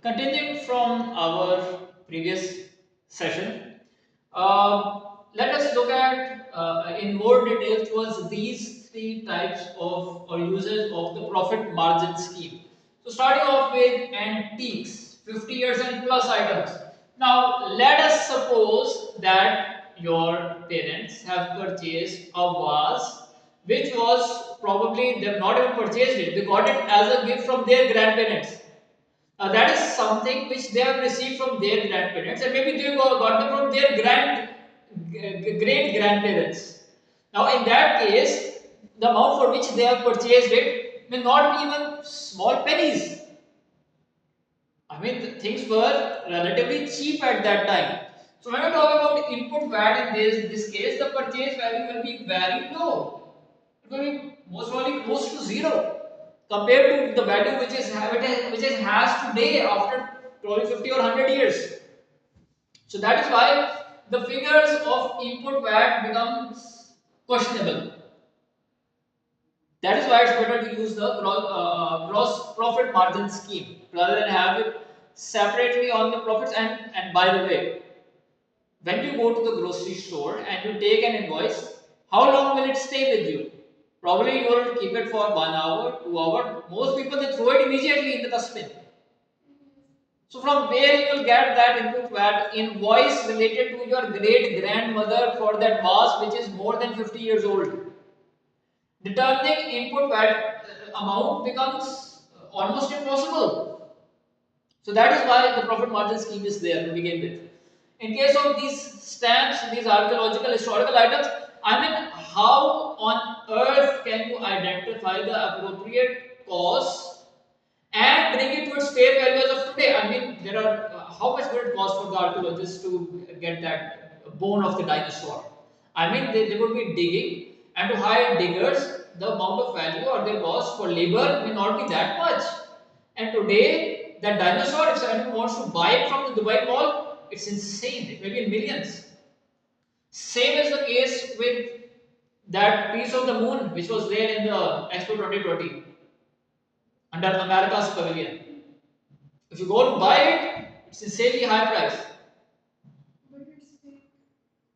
Continuing from our previous session, let us look at in more detail towards these three types of or uses of the profit margin scheme. So, starting off with antiques, 50 years and plus items. Now, let us suppose that your parents have purchased a vase which was probably they've not even purchased it, they got it as a gift from their grandparents. That is something which they have received from their grandparents, and maybe they got them from their great grandparents. Now, in that case, the amount for which they have purchased it may not be even small pennies. I mean, the things were relatively cheap at that time. So, when we talk about input VAT in this case, the purchase value will be very low. It will be most probably close to zero compared to the value which it has today after probably 50 or 100 years. So that is why the figures of input VAT becomes questionable. That is why it's better to use the gross profit margin scheme rather than have it separately on the profits. And by the way, when you go to the grocery store and you take an invoice, how long will it stay with you? Probably you will keep it for 1 hour, 2 hours. Most people they throw it immediately in the dustbin. So from where you will get that input VAT invoice related to your great grandmother for that vase which is more than 50 years old? Determining input VAT amount becomes almost impossible. So that is why the profit margin scheme is there to begin with. In case of these stamps, these archaeological historical items, I mean, how on earth can you identify the appropriate cost and bring it to its fair value as of today? I mean, there are how much would it cost for the archaeologists to get that bone of the dinosaur? I mean, they would be digging, and to hire diggers, the amount of value or their cost for labor may not be that much. And today, that dinosaur, if anyone wants to buy it from the Dubai Mall, it's insane. It may be in millions. Same is the case with that piece of the moon which was there in the Expo 2020 under America's Pavilion. If you go to buy it, it's insanely high price.